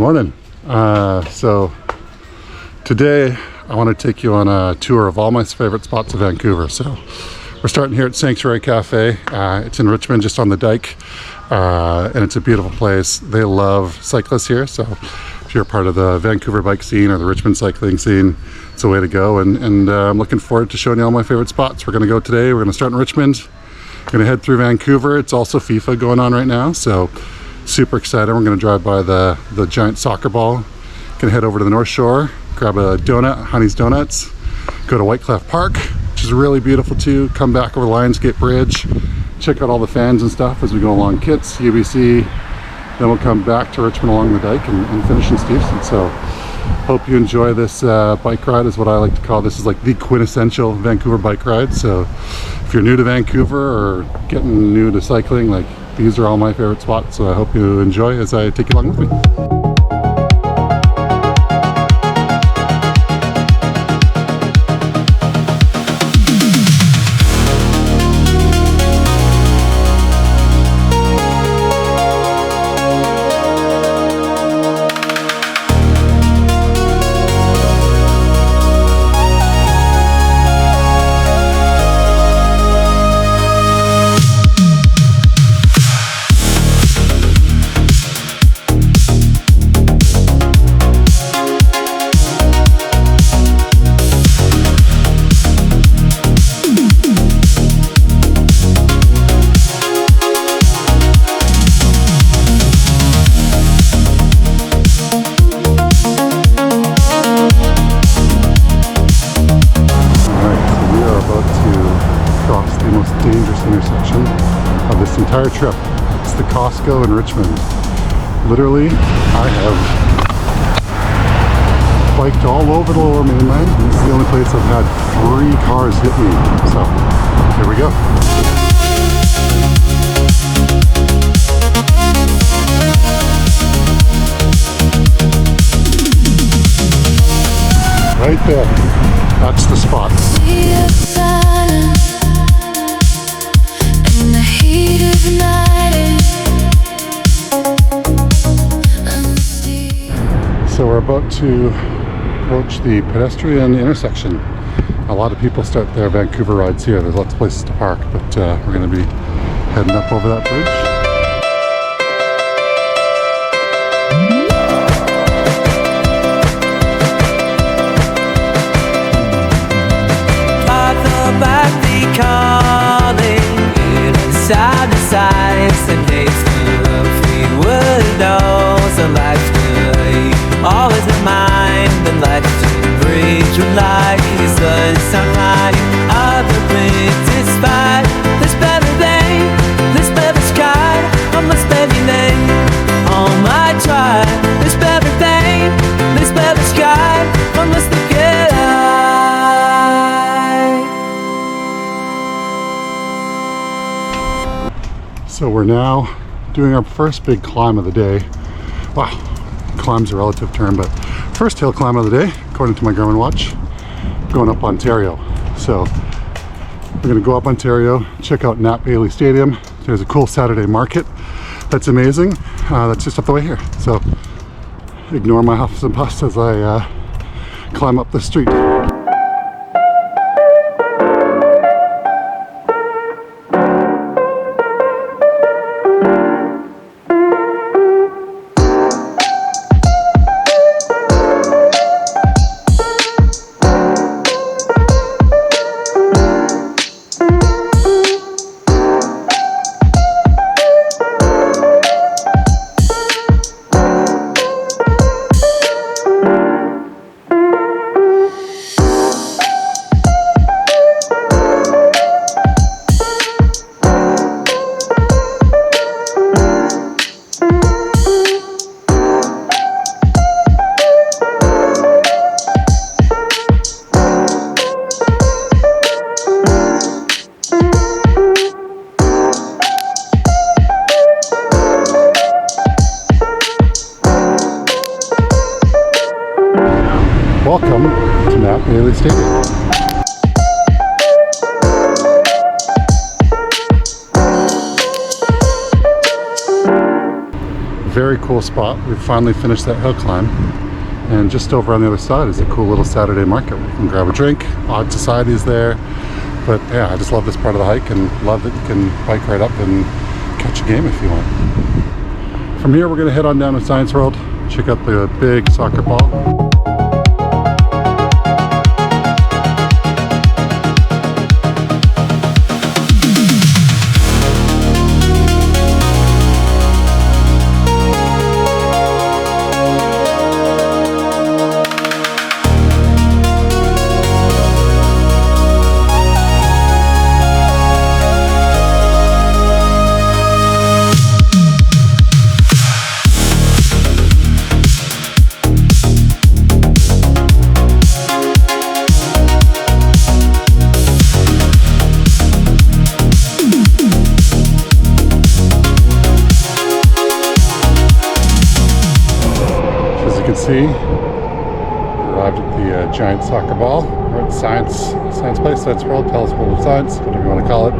Morning. So today I want to take you on a tour of all my favorite spots of Vancouver. So we're starting here at Sanctuary Cafe. It's in Richmond, just on the dike, and it's a beautiful place. They love cyclists here, so if you're part of the Vancouver bike scene or the Richmond cycling scene, it's a way to go. And I'm looking forward to showing you all my favorite spots. We're going to go today. We're going to start in Richmond. We're going to head through Vancouver. It's also FIFA going on right now, so super excited. We're going to drive by the giant soccer ball. Going to head over to the North Shore, grab a donut, Honey's Donuts, go to Whitecliff Park, which is really beautiful too. Come back over Lionsgate Bridge, check out all the fans and stuff as we go along Kitts, UBC. Then we'll come back to Richmond along the dike and finish in Stevenson. So hope you enjoy this bike ride, is what I like to call this. Is like the quintessential Vancouver bike ride. So if you're new to Vancouver or getting new to cycling, like, these are all my favorite spots. So I hope you enjoy as I take you along with me. Intersection of this entire trip. It's the Costco in Richmond. Literally, I have biked all over the Lower Mainland. This is the only place I've had 3 cars hit me. So, here we go. Right there. That's the spot. So we're about to approach the pedestrian intersection. A lot of people start their Vancouver rides here. There's lots of places to park, but we're going to be heading up over that bridge. Side to side, some days full of Fleetwood doors, a life to always in mind, the life to bridge with light, the sunlight, other things despite this better day, this better sky, on my steady name, on my try, this better day, this better sky, on my sticky eye. So we're now doing our first big climb of the day. Wow, climb's a relative term, but first hill climb of the day, according to my Garmin watch, going up Ontario. So we're gonna go up Ontario, check out Nat Bailey Stadium. There's a cool Saturday market that's amazing. That's just up the way here. So ignore my huffs and puffs as I climb up the street. Welcome to Nat Bailey Stadium. very cool spot. We've finally finished that hill climb. And just over on the other side is a cool little Saturday market where you can grab a drink. Odd Society's there. But yeah, I just love this part of the hike and love that you can bike right up and catch a game if you want. From here, we're going to head on down to Science World, check out the big soccer ball. See, arrived at the giant soccer ball. We're at Science Place, Science World, Telescope of Science, whatever you want to call it.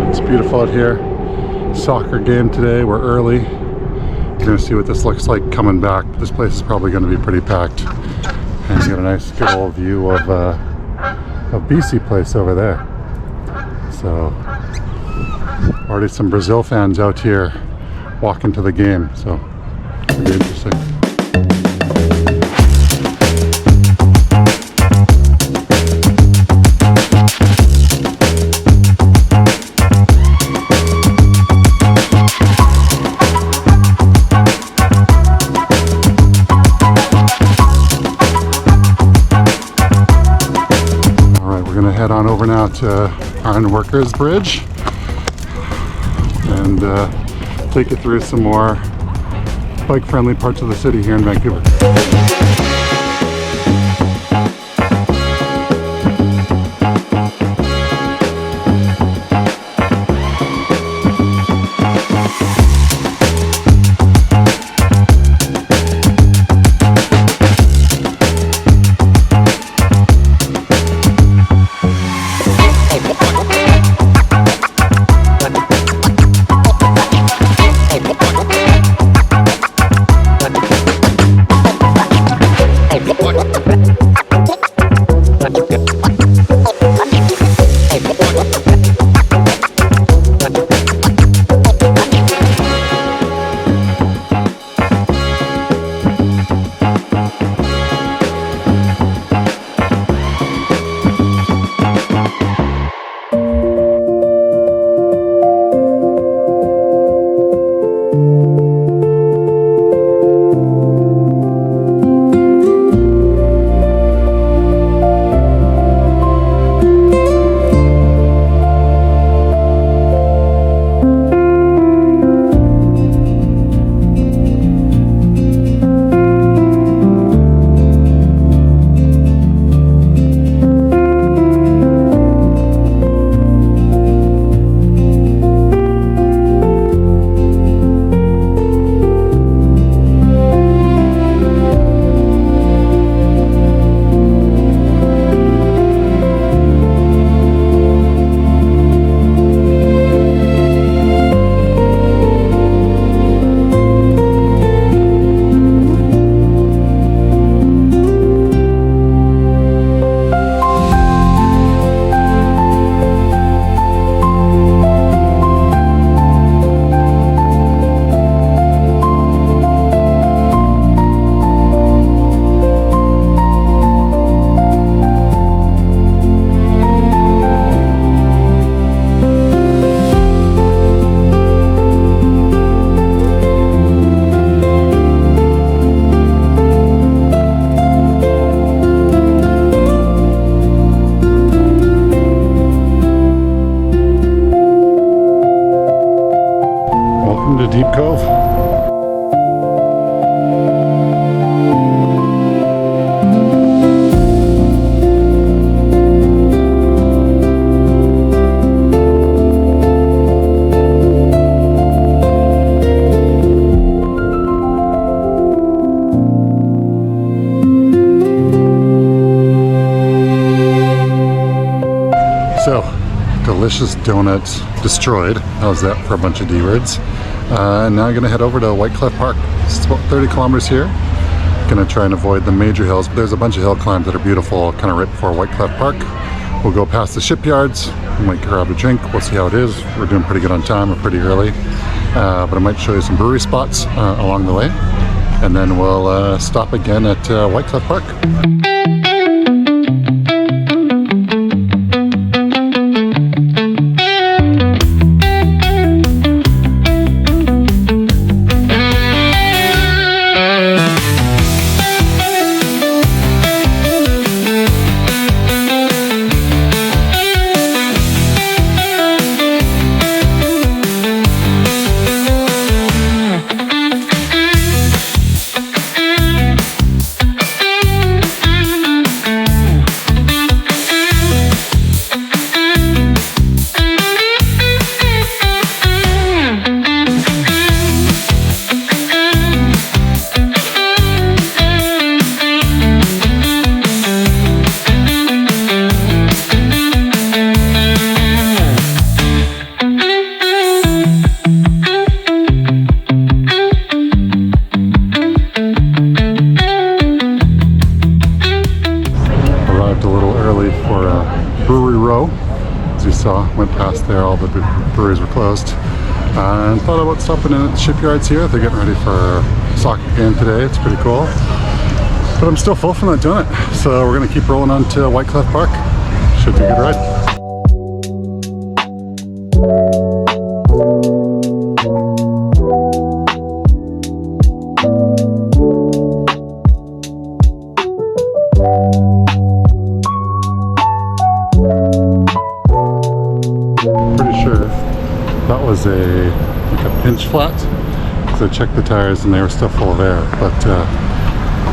It's beautiful out here. Soccer game today. We're early. You're going to see what this looks like coming back. This place is probably going to be pretty packed. And you got a nice good old view of BC Place over there. So already some Brazil fans out here walking to the game. So pretty interesting. All right, we're going to head on over now to Ironworkers Bridge and take you through some more bike-friendly parts of the city here in Vancouver. Welcome to Deep Cove. So, delicious donuts destroyed. How's that for a bunch of D-words? And now I'm gonna head over to Whitecliff Park. It's about 30 kilometers here. Gonna try and avoid the major hills, but there's a bunch of hill climbs that are beautiful kind of right before Whitecliff Park. We'll go past the shipyards, we might grab a drink, we'll see how it is. We're doing pretty good on time, we're pretty early. But I might show you some brewery spots along the way. And then we'll stop again at Whitecliff Park. Went past there, all the breweries were closed, and thought about stopping in at the shipyards here. They're getting ready for a soccer game today. It's pretty cool, but I'm still full from not doing it, so we're gonna keep rolling on to Whitecliff Park. Should be a good ride. That was like a pinch flat, because I checked the tires and they were still full of air, but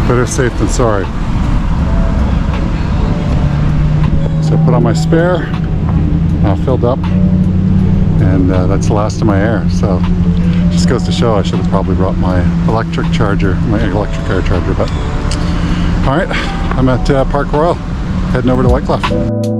better safe than sorry. So I put on my spare, filled up, and that's the last of my air. So just goes to show I should have probably brought my electric car charger, but all right, I'm at Park Royal, heading over to Whitecliff.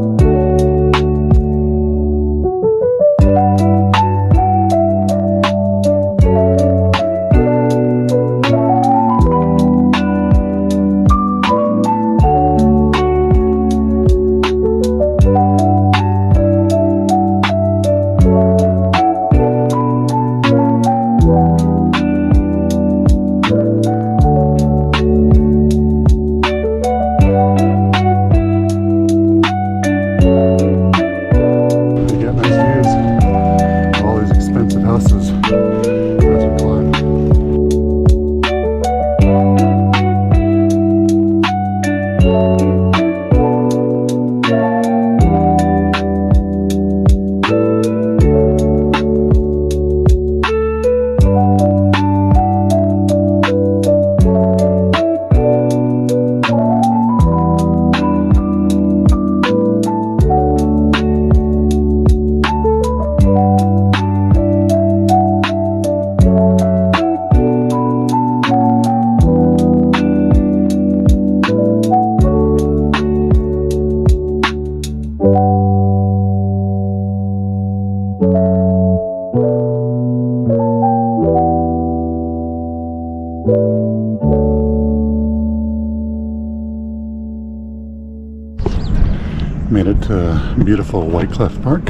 Made it to beautiful Whitecliff Park.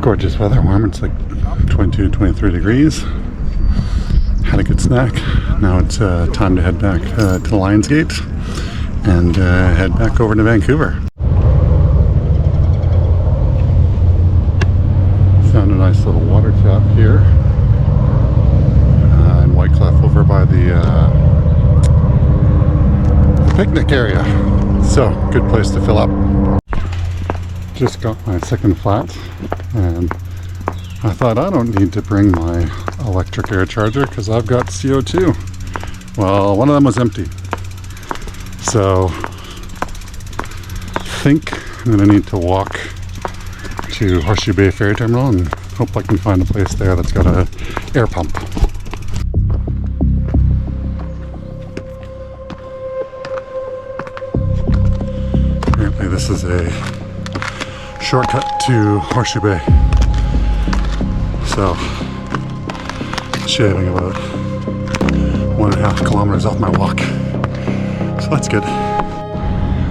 Gorgeous weather, warm. It's like 22, 23 degrees. Had a good snack. Now it's time to head back to the Lions Gate and head back over to Vancouver. Found a nice little water tap here in Whitecliff over by the picnic area. So, good place to fill up. Just got my second flat, and I thought I don't need to bring my electric air charger because I've got CO2. Well, one of them was empty. So, I think I'm going to need to walk to Horseshoe Bay ferry terminal and hope I can find a place there that's got an air pump. Apparently this is a shortcut to Horseshoe Bay. So shaving about 1.5 kilometers off my walk. So that's good.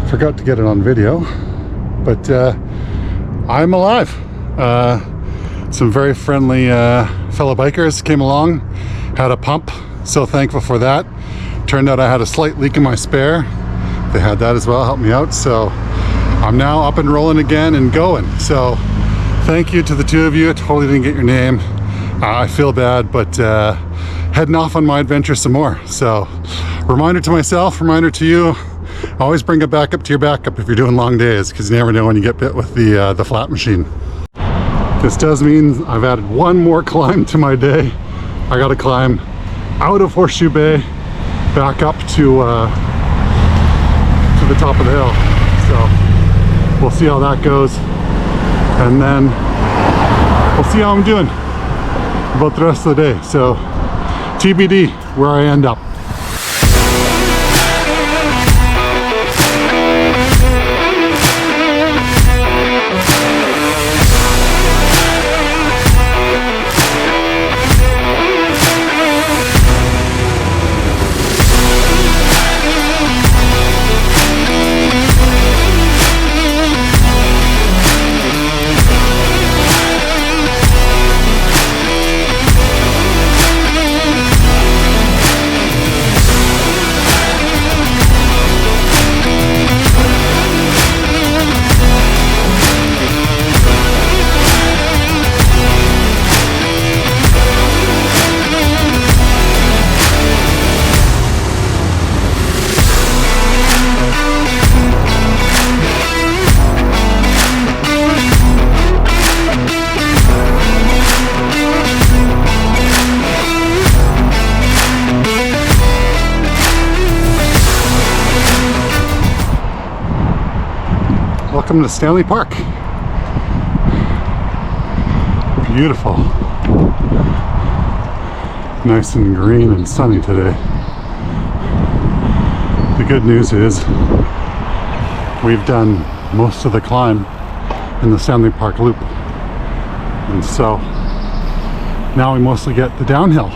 Forgot to get it on video, but I'm alive. Some very friendly fellow bikers came along, had a pump, so thankful for that. Turned out I had a slight leak in my spare. They had that as well, helped me out. So I'm now up and rolling again and going. So thank you to the two of you. I totally didn't get your name. I feel bad, but heading off on my adventure some more. So reminder to myself, reminder to you, always bring a backup to your backup if you're doing long days, because you never know when you get bit with the flat machine. This does mean I've added one more climb to my day. I got to climb out of Horseshoe Bay, back up to the top of the hill. So we'll see how that goes, and then we'll see how I'm doing about the rest of the day. So TBD where I end up. Welcome to Stanley Park. Beautiful. Nice and green and sunny today. The good news is we've done most of the climb in the Stanley Park loop. And so now we mostly get the downhill.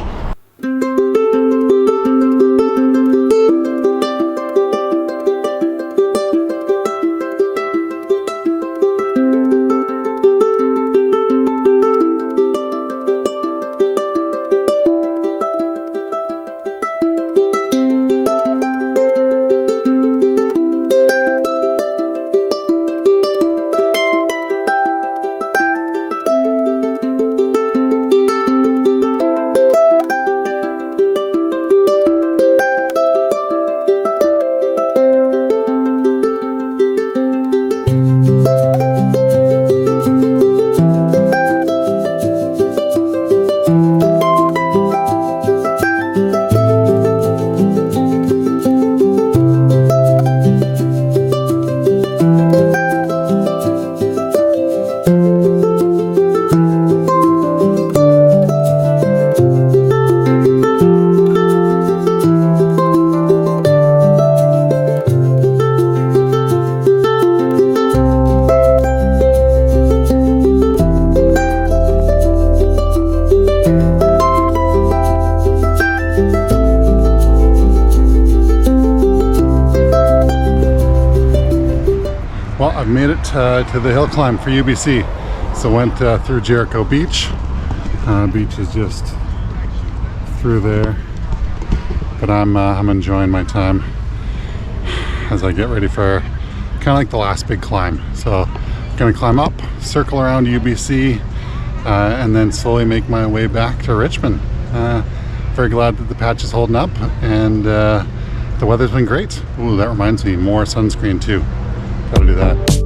I've made it to the hill climb for UBC. So went through Jericho Beach. Beach is just through there, but I'm enjoying my time as I get ready for kind of like the last big climb. So I'm gonna climb up, circle around UBC, and then slowly make my way back to Richmond. Very glad that the patch is holding up, and the weather's been great. Ooh, that reminds me, more sunscreen too. Gotta do that.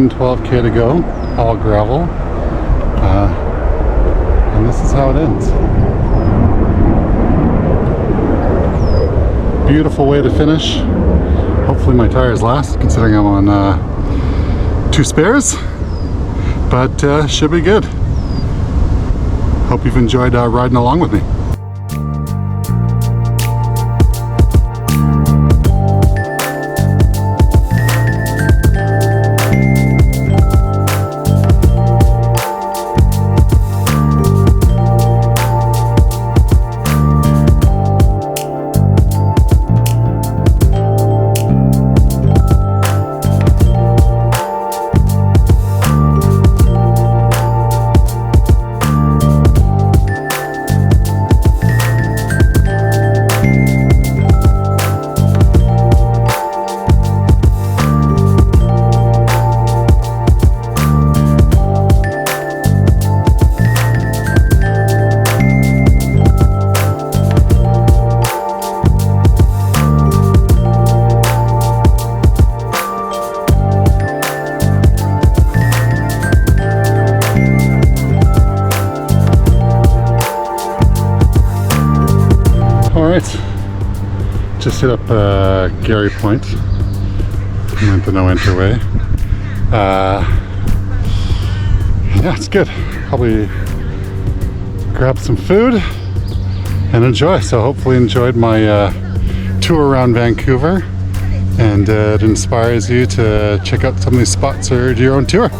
10, 12K to go, all gravel. And this is how it ends. Beautiful way to finish. Hopefully my tires last, considering I'm on 2 spares, but should be good. Hope you've enjoyed riding along with me. Alright, just hit up Gary Point. Went the no enter way. Yeah, it's good. Probably grab some food and enjoy. So hopefully enjoyed my tour around Vancouver, and it inspires you to check out some of these spots or do your own tour.